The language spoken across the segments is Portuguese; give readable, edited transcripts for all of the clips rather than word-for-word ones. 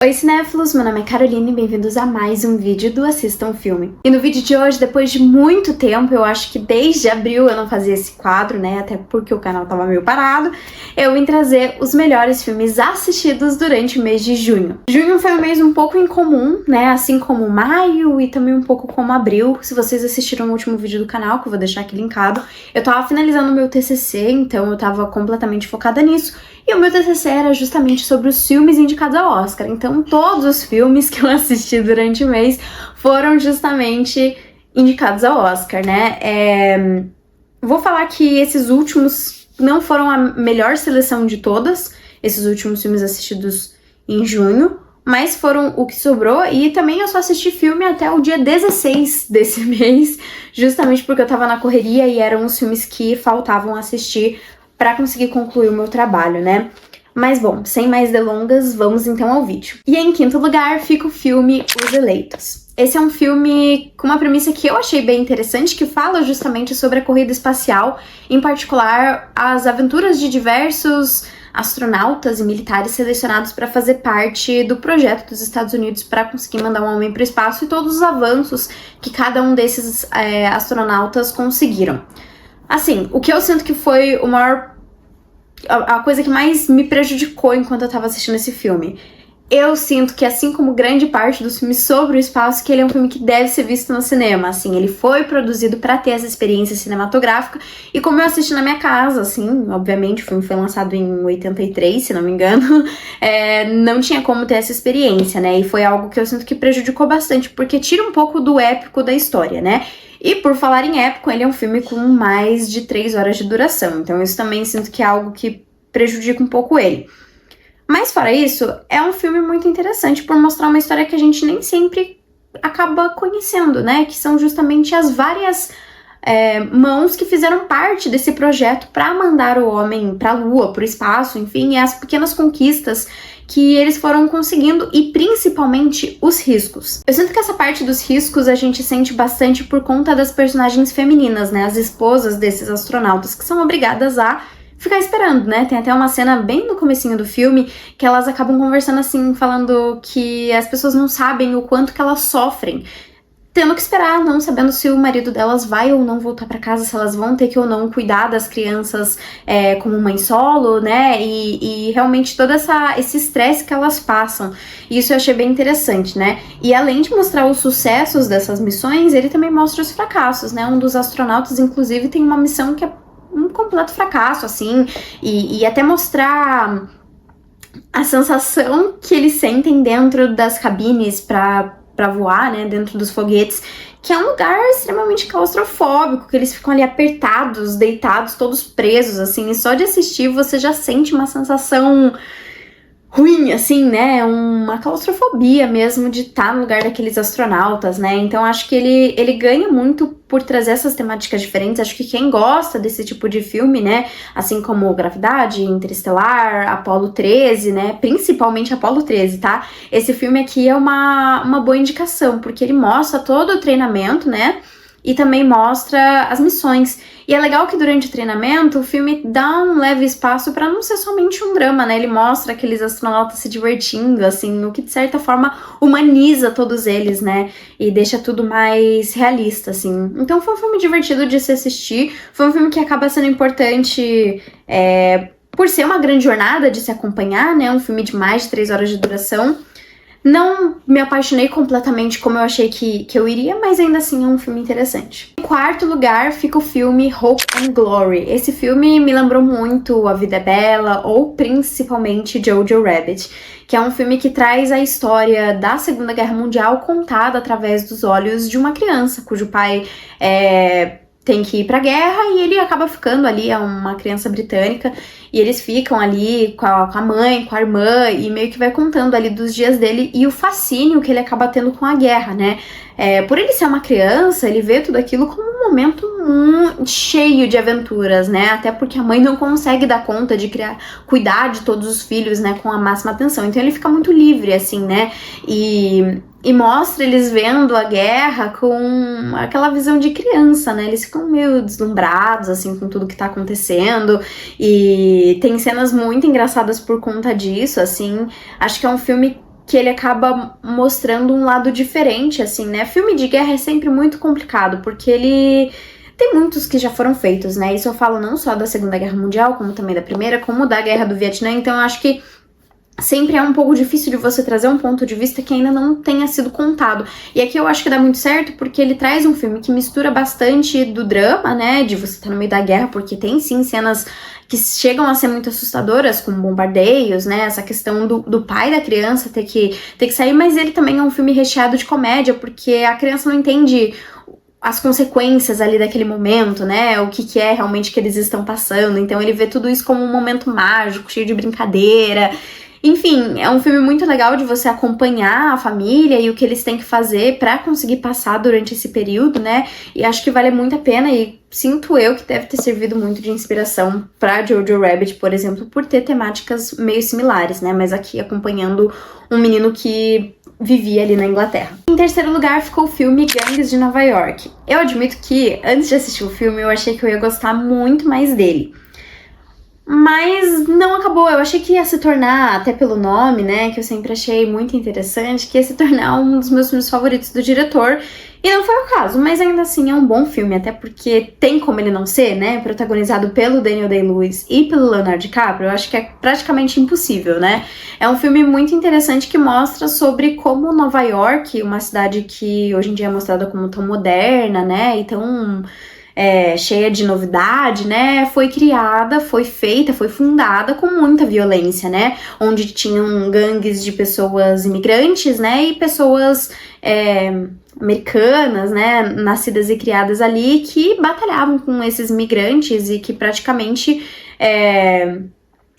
Oi cinéfilos, meu nome é Caroline e bem-vindos a mais um vídeo do Assista um Filme. E no vídeo de hoje, depois de muito tempo, eu acho que desde abril eu não fazia esse quadro, né, até porque o canal tava meio parado, eu vim trazer os melhores filmes assistidos durante o mês de junho. Junho foi um mês um pouco incomum, né, assim como maio e também um pouco como abril. Se vocês assistiram o último vídeo do canal, que eu vou deixar aqui linkado, eu tava finalizando o meu TCC, então eu tava completamente focada nisso. E o meu TCC era justamente sobre os filmes indicados ao Oscar. Então, todos os filmes que eu assisti durante o mês foram justamente indicados ao Oscar, né? Vou falar que esses últimos não foram a melhor seleção de todas, esses últimos filmes assistidos em junho, mas foram o que sobrou. E também eu só assisti filme até o dia 16 desse mês, justamente porque eu tava na correria e eram os filmes que faltavam assistir para conseguir concluir o meu trabalho, né? Mas bom, sem mais delongas, vamos então ao vídeo. E em quinto lugar fica o filme Os Eleitos. Esse é um filme com uma premissa que eu achei bem interessante, que fala justamente sobre a corrida espacial, em particular as aventuras de diversos astronautas e militares selecionados para fazer parte do projeto dos Estados Unidos para conseguir mandar um homem para o espaço e todos os avanços que cada um desses astronautas conseguiram. Assim, o que eu sinto que foi a coisa que mais me prejudicou enquanto eu tava assistindo esse filme. Eu sinto que, assim como grande parte dos filmes sobre o espaço, que ele é um filme que deve ser visto no cinema, assim, ele foi produzido pra ter essa experiência cinematográfica, e como eu assisti na minha casa, assim, obviamente o filme foi lançado em 83, se não me engano, não tinha como ter essa experiência, né, e foi algo que eu sinto que prejudicou bastante, porque tira um pouco do épico da história, né. E por falar em épico, ele é um filme com mais de 3 horas de duração, então isso também sinto que é algo que prejudica um pouco ele. Mas fora isso, é um filme muito interessante por mostrar uma história que a gente nem sempre acaba conhecendo, né? Que são justamente as várias mãos que fizeram parte desse projeto para mandar o homem para a Lua, para o espaço, enfim, e as pequenas conquistas que eles foram conseguindo e principalmente os riscos. Eu sinto que essa parte dos riscos a gente sente bastante por conta das personagens femininas, né? As esposas desses astronautas que são obrigadas a ficar esperando, né? Tem até uma cena bem no comecinho do filme que elas acabam conversando assim, falando que as pessoas não sabem o quanto que elas sofrem, tendo que esperar, não sabendo se o marido delas vai ou não voltar para casa, se elas vão ter que ou não cuidar das crianças como mãe solo, né? E realmente todo esse estresse que elas passam. Isso eu achei bem interessante, né? E além de mostrar os sucessos dessas missões, ele também mostra os fracassos, né? Um dos astronautas, inclusive, tem uma missão que é um completo fracasso, assim, e até mostrar a sensação que eles sentem dentro das cabines para voar, né, dentro dos foguetes, que é um lugar extremamente claustrofóbico, que eles ficam ali apertados, deitados, todos presos, assim, e só de assistir você já sente uma sensação ruim, assim, né, uma claustrofobia mesmo de estar no lugar daqueles astronautas, né, então acho que ele ganha muito por trazer essas temáticas diferentes. Acho que quem gosta desse tipo de filme, né, assim como Gravidade, Interestelar, Apollo 13, né, principalmente Apollo 13, tá, esse filme aqui é uma boa indicação, porque ele mostra todo o treinamento, né, e também mostra as missões. E é legal que durante o treinamento o filme dá um leve espaço para não ser somente um drama, né? Ele mostra aqueles astronautas se divertindo, assim, o que de certa forma humaniza todos eles, né? E deixa tudo mais realista, assim. Então foi um filme divertido de se assistir, foi um filme que acaba sendo importante por ser uma grande jornada de se acompanhar, né? Um filme de mais de 3 horas de duração. Não me apaixonei completamente como eu achei que eu iria, mas ainda assim é um filme interessante. Em quarto lugar fica o filme Hope and Glory. Esse filme me lembrou muito A Vida é Bela ou principalmente Jojo Rabbit, que é um filme que traz a história da Segunda Guerra Mundial contada através dos olhos de uma criança, cujo pai tem que ir pra guerra e ele acaba ficando ali, é uma criança britânica, e eles ficam ali com a mãe, com a irmã, e meio que vai contando ali dos dias dele e o fascínio que ele acaba tendo com a guerra, né? Por ele ser uma criança, ele vê tudo aquilo como um momento cheio de aventuras, né? Até porque a mãe não consegue dar conta de cuidar de todos os filhos, né, com a máxima atenção. Então ele fica muito livre, assim, né? E mostra eles vendo a guerra com aquela visão de criança, né? Eles ficam meio deslumbrados, assim, com tudo que tá acontecendo. E tem cenas muito engraçadas por conta disso, assim. Acho que é um filme que ele acaba mostrando um lado diferente, assim, né? Filme de guerra é sempre muito complicado, porque ele tem muitos que já foram feitos, né? Isso eu falo não só da Segunda Guerra Mundial, como também da Primeira, como da Guerra do Vietnã, então eu acho que sempre é um pouco difícil de você trazer um ponto de vista que ainda não tenha sido contado. E aqui eu acho que dá muito certo porque ele traz um filme que mistura bastante do drama, né, de você estar no meio da guerra, porque tem sim cenas que chegam a ser muito assustadoras, como bombardeios, né, essa questão do pai da criança ter que sair, mas ele também é um filme recheado de comédia, porque a criança não entende as consequências ali daquele momento, né, o que é realmente que eles estão passando, então ele vê tudo isso como um momento mágico, cheio de brincadeira. Enfim, é um filme muito legal de você acompanhar a família e o que eles têm que fazer pra conseguir passar durante esse período, né? E acho que vale muito a pena e sinto eu que deve ter servido muito de inspiração pra Jojo Rabbit, por exemplo, por ter temáticas meio similares, né? Mas aqui acompanhando um menino que vivia ali na Inglaterra. Em terceiro lugar ficou o filme Gangues de Nova York. Eu admito que antes de assistir o filme eu achei que eu ia gostar muito mais dele. Mas não acabou, eu achei que ia se tornar, até pelo nome, né, que eu sempre achei muito interessante, que ia se tornar um dos meus filmes favoritos do diretor, e não foi o caso, mas ainda assim é um bom filme, até porque tem como ele não ser, né, protagonizado pelo Daniel Day-Lewis e pelo Leonardo DiCaprio, eu acho que é praticamente impossível, né. É um filme muito interessante que mostra sobre como Nova York, uma cidade que hoje em dia é mostrada como tão moderna, né, e tão cheia de novidade, né, foi criada, foi feita, foi fundada com muita violência, né, onde tinham gangues de pessoas imigrantes, né, e pessoas americanas, né, nascidas e criadas ali, que batalhavam com esses imigrantes e que praticamente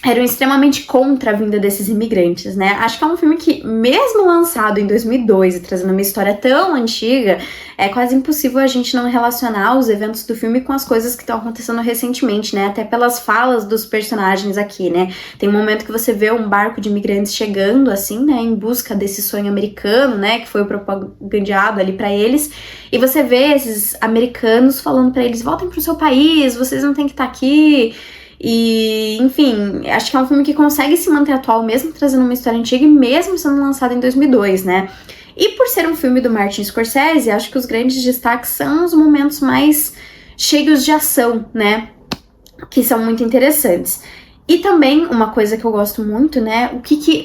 eram extremamente contra a vinda desses imigrantes, né? Acho que é um filme que, mesmo lançado em 2002 e trazendo uma história tão antiga, é quase impossível a gente não relacionar os eventos do filme com as coisas que estão acontecendo recentemente, né? Até pelas falas dos personagens aqui, né? Tem um momento que você vê um barco de imigrantes chegando, assim, né? Em busca desse sonho americano, né? Que foi propagandeado ali pra eles. E você vê esses americanos falando pra eles, voltem pro seu país, vocês não têm que estar aqui. E, enfim, acho que é um filme que consegue se manter atual, mesmo trazendo uma história antiga e mesmo sendo lançado em 2002, né? E por ser um filme do Martin Scorsese, acho que os grandes destaques são os momentos mais cheios de ação, né? Que são muito interessantes. E também, uma coisa que eu gosto muito, né,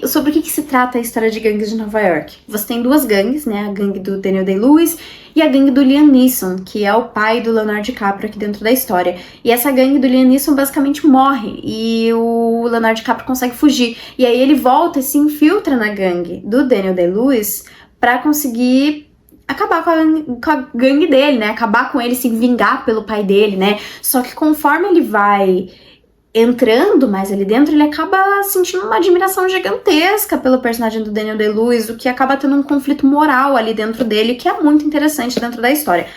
sobre o que se trata a história de gangues de Nova York. Você tem duas gangues, né, a gangue do Daniel Day-Lewis e a gangue do Liam Neeson, que é o pai do Leonardo DiCaprio aqui dentro da história. E essa gangue do Liam Neeson basicamente morre e o Leonardo DiCaprio consegue fugir. E aí ele volta e se infiltra na gangue do Daniel Day-Lewis pra conseguir acabar com a gangue dele, né, acabar com ele, se vingar pelo pai dele, né. Só que conforme ele vai entrando mais ali dentro, ele acaba sentindo uma admiração gigantesca pelo personagem do Daniel Day-Lewis, o que acaba tendo um conflito moral ali dentro dele, que é muito interessante dentro da história.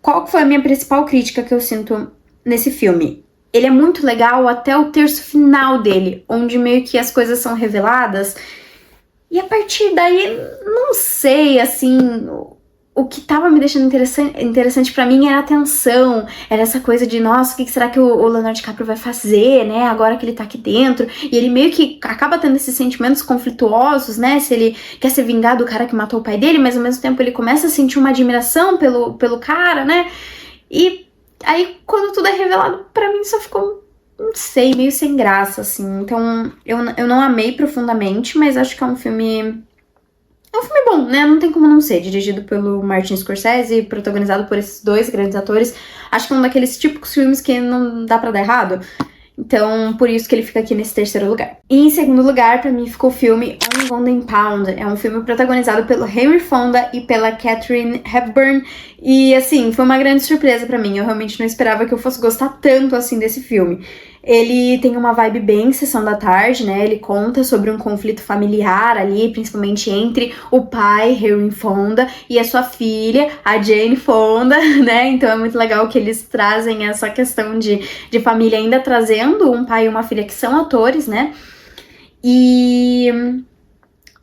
Qual foi a minha principal crítica que eu sinto nesse filme? Ele é muito legal até o terço final dele, onde meio que as coisas são reveladas, e a partir daí, não sei, assim, o que tava me deixando interessante pra mim era a tensão, era essa coisa de, nossa, o que será que o Leonardo DiCaprio vai fazer, né, agora que ele tá aqui dentro, e ele meio que acaba tendo esses sentimentos conflituosos, né, se ele quer se vingar do cara que matou o pai dele, mas ao mesmo tempo ele começa a sentir uma admiração pelo cara, né, e aí quando tudo é revelado, pra mim só ficou, não sei, meio sem graça, assim, então eu não amei profundamente, mas acho que é um filme bom, né? Não tem como não ser. Dirigido pelo Martin Scorsese, protagonizado por esses dois grandes atores. Acho que é um daqueles típicos filmes que não dá pra dar errado. Então, por isso que ele fica aqui nesse terceiro lugar. E em segundo lugar, pra mim, ficou o filme On Golden Pound. É um filme protagonizado pelo Henry Fonda e pela Katharine Hepburn. E, assim, foi uma grande surpresa pra mim. Eu realmente não esperava que eu fosse gostar tanto, assim, desse filme. Ele tem uma vibe bem sessão da tarde, né? Ele conta sobre um conflito familiar ali, principalmente entre o pai, Henry Fonda, e a sua filha, a Jane Fonda, né? Então é muito legal que eles trazem essa questão de família, ainda trazendo um pai e uma filha que são atores, né? E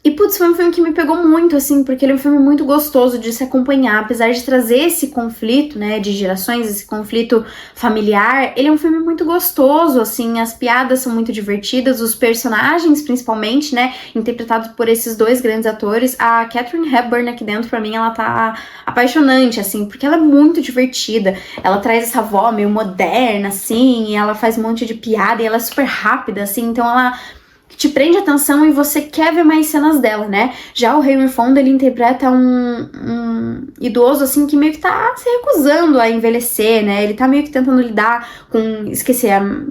E, putz, foi um filme que me pegou muito, assim, porque ele é um filme muito gostoso de se acompanhar, apesar de trazer esse conflito, né, de gerações, esse conflito familiar, ele é um filme muito gostoso, assim, as piadas são muito divertidas, os personagens, principalmente, né, interpretados por esses dois grandes atores. A Katharine Hepburn aqui dentro, pra mim, ela tá apaixonante, assim, porque ela é muito divertida, ela traz essa avó meio moderna, assim, e ela faz um monte de piada, e ela é super rápida, assim, então ela te prende atenção e você quer ver mais cenas dela, né? Já o Henry Fonda, ele interpreta um idoso, assim, que meio que tá se recusando a envelhecer, né? Ele tá meio que tentando lidar com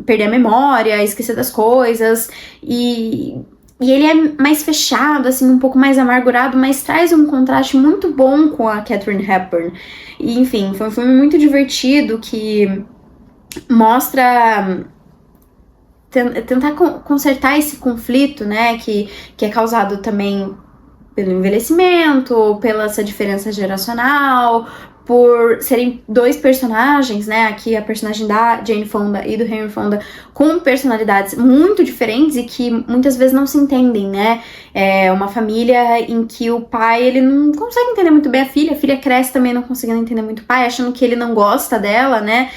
perder a memória, esquecer das coisas, e ele é mais fechado, assim, um pouco mais amargurado, mas traz um contraste muito bom com a Katharine Hepburn. E, enfim, foi um filme muito divertido que mostra tentar consertar esse conflito, né, que é causado também pelo envelhecimento, pela essa diferença geracional, por serem dois personagens, né, aqui a personagem da Jane Fonda e do Henry Fonda, com personalidades muito diferentes e que muitas vezes não se entendem, né, é uma família em que o pai, ele não consegue entender muito bem a filha cresce também não conseguindo entender muito o pai, achando que ele não gosta dela, né,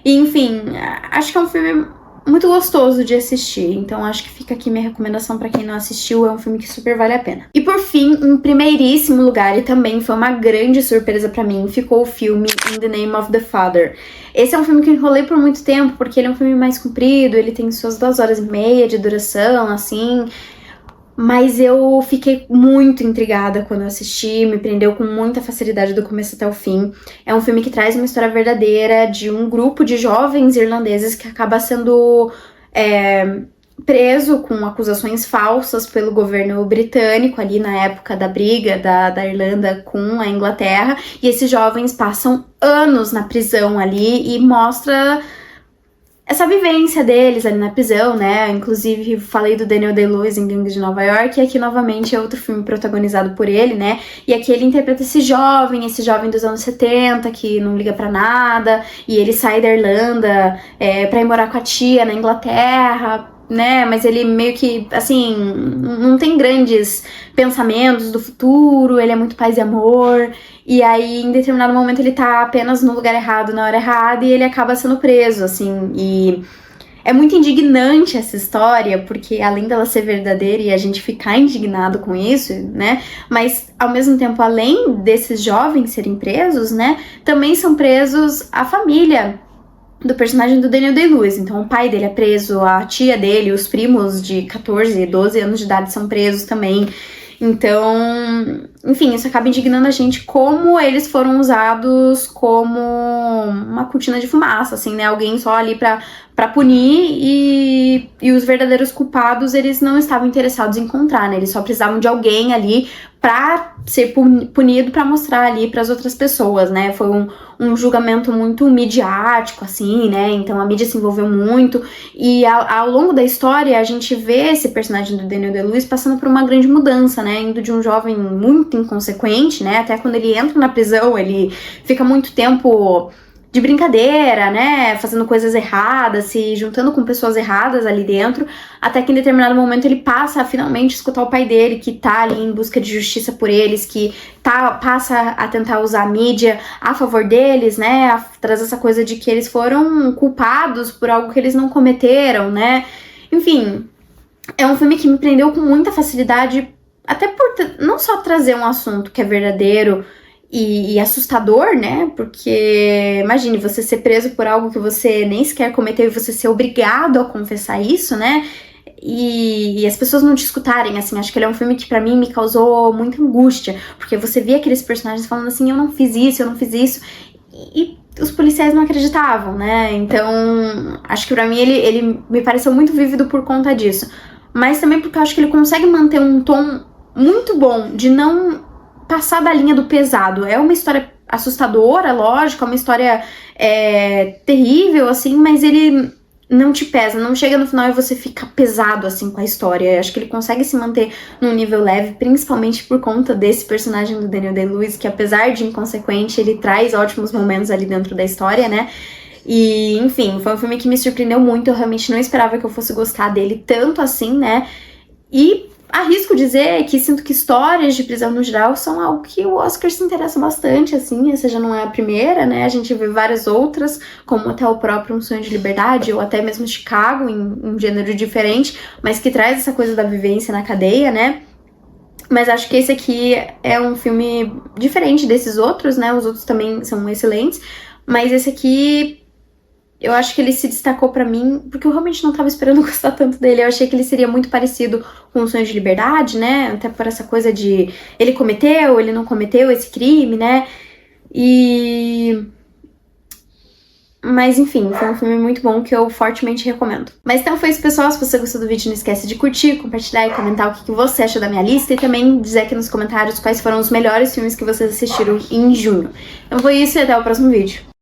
e, enfim, acho que é um filme muito gostoso de assistir, então acho que fica aqui minha recomendação pra quem não assistiu, é um filme que super vale a pena. E por fim, em primeiríssimo lugar, e também foi uma grande surpresa pra mim, ficou o filme In the Name of the Father. Esse é um filme que eu enrolei por muito tempo, porque ele é um filme mais comprido, ele tem suas 2 horas e meia de duração, assim, mas eu fiquei muito intrigada quando eu assisti, me prendeu com muita facilidade do começo até o fim. É um filme que traz uma história verdadeira de um grupo de jovens irlandeses que acaba sendo preso com acusações falsas pelo governo britânico ali na época da briga da Irlanda com a Inglaterra. E esses jovens passam anos na prisão ali e mostra essa vivência deles ali na prisão, né? Inclusive, falei do Daniel Day-Lewis em Gangue de Nova York, e aqui novamente é outro filme protagonizado por ele, né? E aqui ele interpreta esse jovem dos anos 70, que não liga pra nada, e ele sai da Irlanda pra ir morar com a tia na Inglaterra, né? Mas ele meio que, assim, não tem grandes pensamentos do futuro, ele é muito paz e amor. E aí, em determinado momento, ele tá apenas no lugar errado, na hora errada, e ele acaba sendo preso, assim. E é muito indignante essa história, porque além dela ser verdadeira e a gente ficar indignado com isso, né? Mas, ao mesmo tempo, além desses jovens serem presos, né? Também são presos a família do personagem do Daniel Day-Lewis. Então, o pai dele é preso, a tia dele, os primos de 14, 12 anos de idade são presos também. Então, enfim, isso acaba indignando a gente como eles foram usados como uma cortina de fumaça, assim, né? Alguém só ali pra punir e os verdadeiros culpados, eles não estavam interessados em encontrar, né? Eles só precisavam de alguém ali pra ser punido, pra mostrar ali pras outras pessoas, né? Foi um julgamento muito midiático, assim, né? Então a mídia se envolveu muito e ao longo da história a gente vê esse personagem do Daniel Day-Lewis passando por uma grande mudança, né? Indo de um jovem muito inconsequente, né? Até quando ele entra na prisão, ele fica muito tempo de brincadeira, né, fazendo coisas erradas, se juntando com pessoas erradas ali dentro, até que em determinado momento ele passa a finalmente escutar o pai dele, que tá ali em busca de justiça por eles, que passa a tentar usar a mídia a favor deles, né, a trazer essa coisa de que eles foram culpados por algo que eles não cometeram, né, enfim, é um filme que me prendeu com muita facilidade, até por não só trazer um assunto que é verdadeiro, e assustador, né? Porque imagine você ser preso por algo que você nem sequer cometeu e você ser obrigado a confessar isso, né? E as pessoas não te escutarem, assim, acho que ele é um filme que pra mim me causou muita angústia, porque você via aqueles personagens falando assim, eu não fiz isso, e os policiais não acreditavam, né? Então, acho que pra mim ele me pareceu muito vívido por conta disso, mas também porque eu acho que ele consegue manter um tom muito bom de não passar da linha do pesado. É uma história assustadora, lógico, é uma história terrível, assim, mas ele não te pesa, não chega no final e você fica pesado, assim, com a história. Eu acho que ele consegue se manter num nível leve, principalmente por conta desse personagem do Daniel Day-Lewis, que apesar de inconsequente, ele traz ótimos momentos ali dentro da história, né? E, enfim, foi um filme que me surpreendeu muito, eu realmente não esperava que eu fosse gostar dele tanto assim, né? E arrisco dizer que sinto que histórias de prisão no geral são algo que o Oscar se interessa bastante, assim, essa já não é a primeira, né, a gente vê várias outras, como até o próprio Um Sonho de Liberdade, ou até mesmo Chicago, em um gênero diferente, mas que traz essa coisa da vivência na cadeia, né. Mas acho que esse aqui é um filme diferente desses outros, né, os outros também são excelentes, mas esse aqui... eu acho que ele se destacou pra mim, porque eu realmente não tava esperando gostar tanto dele. Eu achei que ele seria muito parecido com O Sonho de Liberdade, né? Até por essa coisa de ele cometeu, ele não cometeu esse crime, né? Mas enfim, foi um filme muito bom que eu fortemente recomendo. Mas então foi isso, pessoal. Se você gostou do vídeo, não esquece de curtir, compartilhar e comentar o que você achou da minha lista. E também dizer aqui nos comentários quais foram os melhores filmes que vocês assistiram em junho. Então foi isso e até o próximo vídeo.